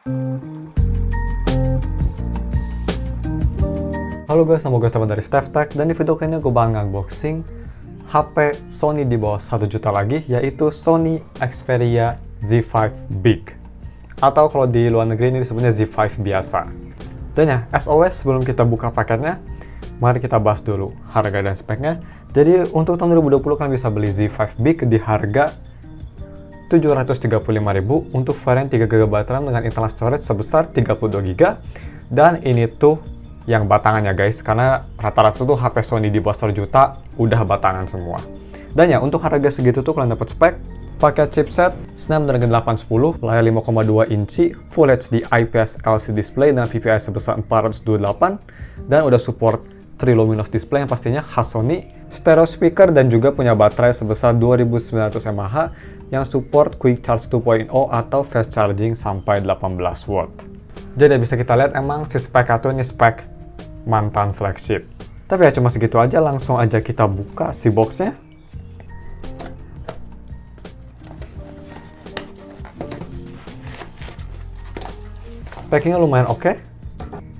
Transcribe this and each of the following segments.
Halo guys, nama gue Stefan dari StefTech, dan di video kali ini gue bakal unboxing HP Sony di bawah 1 juta lagi, yaitu Sony Xperia Z5 Big, atau kalau di luar negeri ini disebutnya Z5 biasa. Dan ya, as always, sebelum kita buka paketnya, mari kita bahas dulu harga dan speknya. Jadi untuk tahun 2020 kalian bisa beli Z5 Big di harga 735.000 untuk varian 3GB RAM dengan internal storage sebesar 32GB. Dan ini tuh yang batangannya guys, karena rata-rata tuh HP Sony di bawah 1 juta udah batangan semua. Dan ya, untuk harga segitu tuh kalian dapat spek pakai chipset Snapdragon 810, layar 5,2 inci, Full HD IPS LCD display dengan PPI sebesar 428, dan udah support Triluminos display yang pastinya khas Sony, stereo speaker, dan juga punya baterai sebesar 2900 mAh yang support Quick Charge 2.0 atau fast charging sampai 18 watt. Jadi bisa kita lihat emang si spek itu ini spek mantan flagship. Tapi ya cuma segitu aja, langsung aja kita buka si boxnya. Packingnya lumayan oke.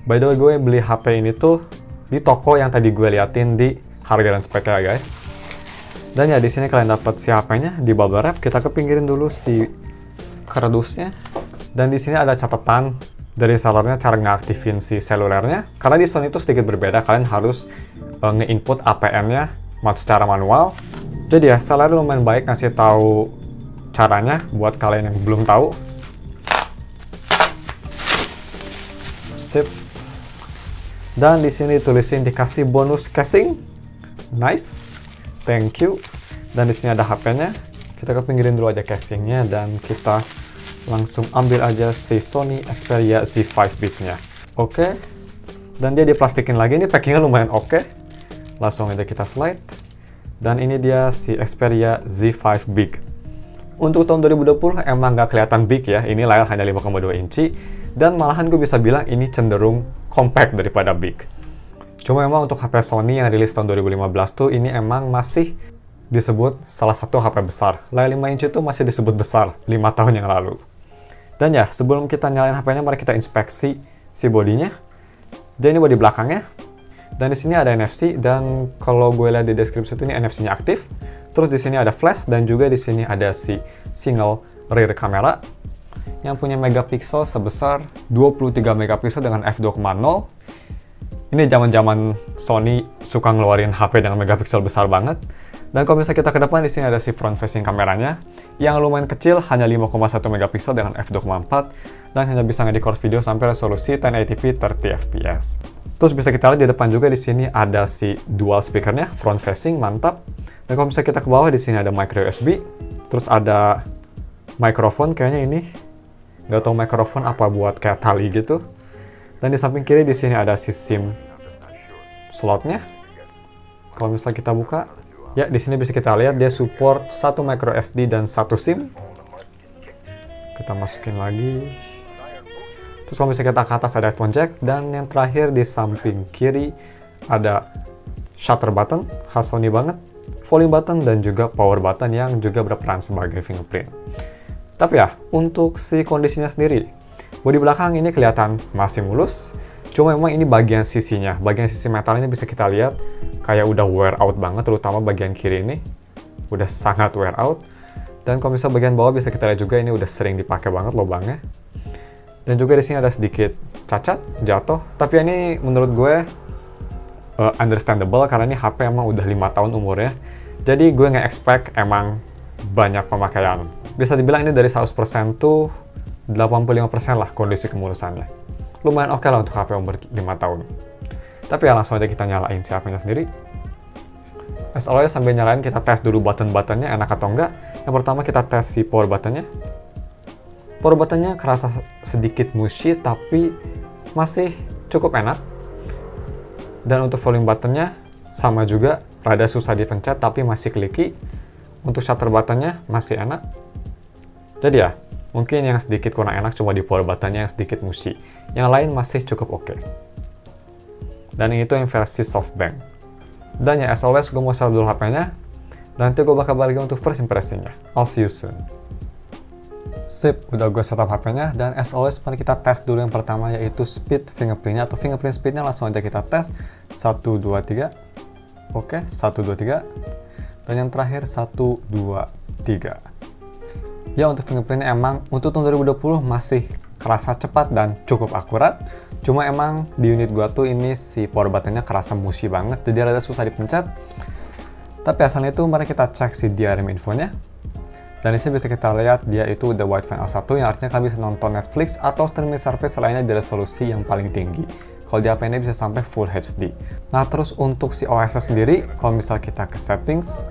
By the way, gue beli HP ini tuh di toko yang tadi gue liatin di harga dan speknya guys. Dan ya di sini kalian dapat si HP-nya di bubble wrap. Kita kepinggirin dulu si kardusnya. Dan di sini ada catatan dari sellernya cara ngeaktifin si selulernya. Karena di Sony itu sedikit berbeda, kalian harus nge-input APN-nya secara manual. Jadi ya, seller lumayan baik ngasih tahu caranya buat kalian yang belum tahu. Sip. Dan di sini tulisin dikasih bonus casing. Nice. Thank you. Dan di sini ada HP-nya. Kita kepinggirin dulu aja casingnya dan kita langsung ambil aja si Sony Xperia Z5 Big-nya. Oke. Dan dia diplastikin lagi, ini packingnya lumayan oke. Langsung aja kita slide. Dan ini dia si Xperia Z5 Big. Untuk tahun 2020 emang nggak kelihatan big ya, ini layar hanya 5,2 inci. Dan malahan gue bisa bilang ini cenderung compact daripada big. Cuma emang untuk HP Sony yang rilis tahun 2015 tuh ini emang masih disebut salah satu HP besar. Layar 5 inci tuh masih disebut besar 5 tahun yang lalu. Dan ya, sebelum kita nyalain HP-nya, mari kita inspeksi si bodinya. Jadi ini bodi belakangnya. Dan di sini ada NFC, dan kalau gue lihat di deskripsi itu ini NFC-nya aktif. Terus di sini ada flash, dan juga di sini ada si single rear camera yang punya megapiksel sebesar 23 megapiksel dengan f2.0. Ini zaman-zaman Sony suka ngeluarin HP dengan megapiksel besar banget. Dan kalau misalnya kita ke depan, di sini ada si front facing kameranya yang lumayan kecil, hanya 5,1 megapiksel dengan f2.4 dan hanya bisa nge-record video sampai resolusi 1080p 30 fps. Terus bisa kita lihat di depan juga di sini ada si dual speakernya, front facing, mantap. Dan kalau misalnya kita ke bawah, di sini ada micro USB, terus ada mikrofon, kayaknya ini nggak tahu mikrofon apa buat kayak tali gitu. Dan di samping kiri di sini ada si SIM slotnya. Kalau misalnya kita buka, ya di sini bisa kita lihat dia support 1 micro SD dan 1 SIM. Kita masukin lagi. Terus kalau misalnya kita ke atas ada headphone jack, dan yang terakhir di samping kiri ada shutter button, khas Sony banget, volume button, dan juga power button yang juga berperan sebagai fingerprint. Tapi ya, untuk si kondisinya sendiri, bodi belakang ini kelihatan masih mulus. Cuma memang ini bagian sisinya, bagian sisi metal ini bisa kita lihat kayak udah wear out banget, terutama bagian kiri ini udah sangat wear out. Dan kalau misalnya bagian bawah bisa kita lihat juga ini udah sering dipakai banget lubangnya. Dan juga di sini ada sedikit cacat, jatuh. Tapi ini menurut gue understandable karena ini HP emang udah 5 tahun umurnya. Jadi gue nggak expect emang banyak pemakaian. Bisa dibilang ini dari 100% tuh 85% lah kondisi kemulusannya. Lumayan oke lah untuk HP umur 5 tahun. Tapi ya langsung aja kita nyalain si HP-nya sendiri. As always, sambil nyalain kita tes dulu button-buttonnya enak atau enggak. Yang pertama kita tes si power buttonnya. Power buttonnya kerasa sedikit mushy tapi masih cukup enak. Dan untuk volume buttonnya sama juga, rada susah dipencet tapi masih clicky. Untuk shutter buttonnya masih enak. Jadi ya, mungkin yang sedikit kurang enak cuma di power buttonnya yang sedikit mushy. Yang lain masih cukup oke. Dan ini tuh yang versi SoftBank. Dan ya, as always, gue mau setup dulu HP-nya. Dan nanti gue bakal balik untuk first impression-nya. I'll see you soon. Sip, udah gue setup HP-nya, dan as always mari kita tes dulu yang pertama, yaitu speed fingerprint-nya atau fingerprint speed-nya. Langsung aja kita tes. 1, 2, 3. Oke, 1, 2, 3. Dan yang terakhir 1, 2, 3. Ya, untuk fingerprint-nya emang untuk tahun 2020 masih kerasa cepat dan cukup akurat. Cuma emang di unit gua tuh ini si power button-nya kerasa mushy banget, jadi rada susah dipencet. Tapi asalnya itu mari kita cek si DRM infonya. Dan di sini bisa kita lihat dia itu udah Wideview L1, yang artinya kalian bisa nonton Netflix atau streaming service lainnya di resolusi yang paling tinggi. Kalau di HP ini bisa sampai Full HD. Nah, terus untuk si OS sendiri, kalau misal kita ke settings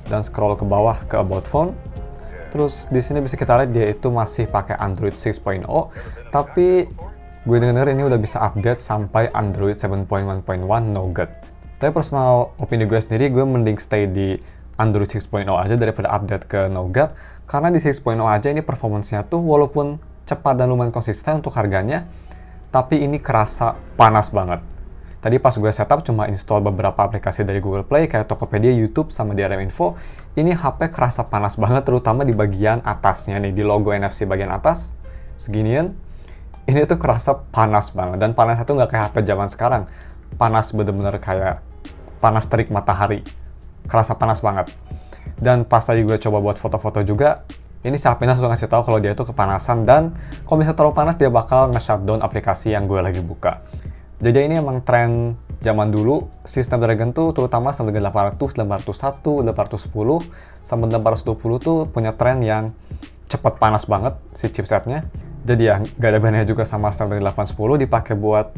dan scroll ke bawah ke about phone, terus di sini bisa kita lihat dia itu masih pakai Android 6.0, tapi gue denger ini udah bisa update sampai Android 7.1.1 Nougat. Tapi personal opini gue sendiri, gue mending stay di Android 6.0 aja daripada update ke Nougat, karena di 6.0 aja ini performance-nya tuh walaupun cepat dan lumayan konsisten untuk harganya, tapi ini kerasa panas banget. Tadi pas gue setup cuma install beberapa aplikasi dari Google Play kayak Tokopedia, YouTube, sama DRM Info. Ini HP kerasa panas banget, terutama di bagian atasnya nih, di logo NFC bagian atas, seginian. Ini tuh kerasa panas banget, dan panasnya tuh nggak kayak HP zaman sekarang. Panas bener-bener kayak panas terik matahari. Kerasa panas banget. Dan pas tadi gue coba buat foto-foto juga, ini si HP-nya sudah ngasih tahu kalau dia itu kepanasan, dan kalau bisa terlalu panas dia bakal nge-shutdown aplikasi yang gue lagi buka. Jadi ini emang tren zaman dulu, si Snapdragon tuh terutama Snapdragon 800, 801, 810, sampai 820 tuh punya tren yang cepet panas banget si chipsetnya. Jadi ya gak ada bedanya juga sama Snapdragon 810, dipakai buat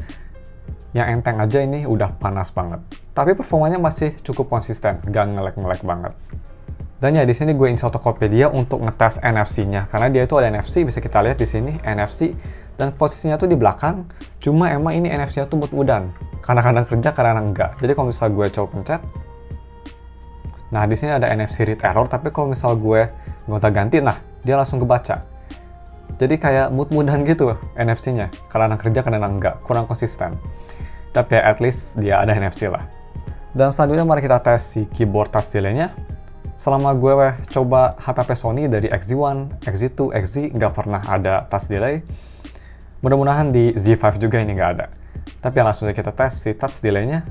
yang enteng aja ini udah panas banget. Tapi performanya masih cukup konsisten, gak nge-lag banget. Dan ya di sini gue install Tokopedia untuk ngetes NFC-nya, karena dia itu ada NFC, bisa kita lihat di sini NFC, dan posisinya tuh di belakang. Cuma emang ini NFC-nya tuh mut-mudan, kadang-kadang kerja, kadang-kadang enggak. Jadi kalau misal gue coba pencet, nah di sini ada NFC read error, tapi kalau misal gue gonta-ganti, nah dia langsung kebaca. Jadi kayak mut-mudan gitu NFC-nya, kadang-kadang kerja, kadang-kadang enggak, kurang konsisten. Tapi ya at least dia ada NFC lah. Dan selanjutnya mari kita tes si keyboard touch delay-nya. Selama gue coba HP Sony dari XZ1, XZ2, XZ nggak pernah ada touch delay. Mudah-mudahan di Z5 juga ini nggak ada. Tapi langsung aja kita tes si touch delay-nya.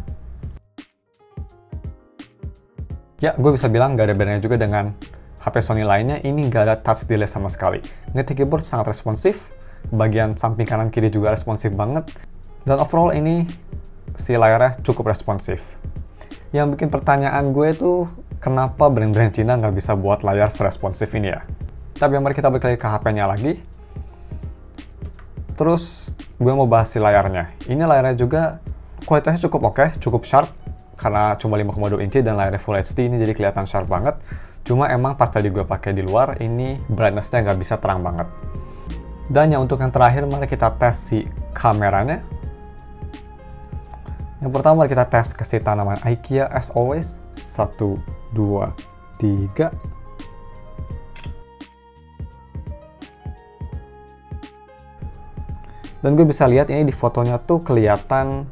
Ya, gue bisa bilang nggak ada bedanya juga dengan HP Sony lainnya, ini nggak ada touch delay sama sekali. Ngetik keyboard sangat responsif, bagian samping kanan kiri juga responsif banget. Dan overall ini si layarnya cukup responsif. Yang bikin pertanyaan gue tuh, kenapa brand-brand Cina nggak bisa buat layar seresponsif ini ya? Tapi mari kita balik lagi ke HP-nya lagi. Terus gue mau bahas si layarnya. Ini layarnya juga kualitasnya cukup oke, cukup sharp. Karena cuma 5,2 inci dan layarnya Full HD, ini jadi kelihatan sharp banget. Cuma emang pas tadi gue pakai di luar, ini brightness-nya nggak bisa terang banget. Dan yang untuk yang terakhir, mari kita tes si kameranya. Yang pertama kita tes ke si tanaman IKEA as always. 1, 2, 3. Dan gue bisa lihat ini di fotonya tuh kelihatan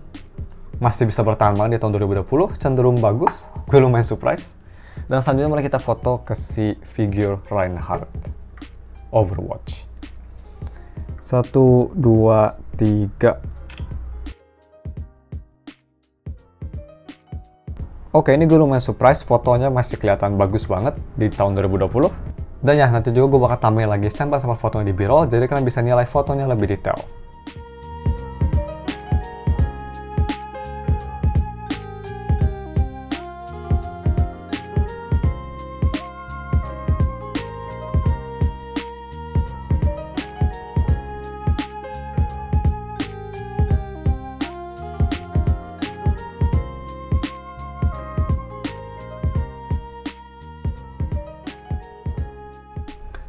masih bisa bertahan banget di tahun 2020, cenderung bagus. Gue lumayan surprise. Dan selanjutnya mari kita foto ke si figure Reinhardt Overwatch. 1, 2, 3. Oke, ini gue lumayan surprise, fotonya masih kelihatan bagus banget di tahun 2020. Dan ya, nanti juga gue bakal tambahin lagi sampel-sampel fotonya di B-roll, jadi kalian bisa nilai fotonya lebih detail.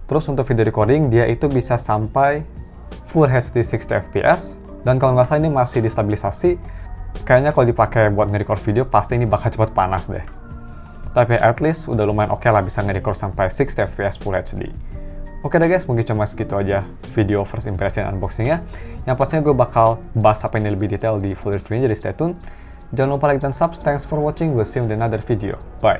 Terus untuk video recording, dia itu bisa sampai Full HD 60 fps. Dan kalau nggak salah ini masih distabilisasi. Kayaknya kalau dipakai buat nge-record video, pasti ini bakal cepet panas deh. Tapi at least udah lumayan oke lah bisa nge-record sampai 60 fps Full HD. Oke deh guys, mungkin cuma segitu aja video first impression unboxingnya. Yang pastinya gue bakal bahas apa ini lebih detail di full review-nya, jadi stay tune. Jangan lupa like dan subscribe. Thanks for watching. We'll see you in another video. Bye.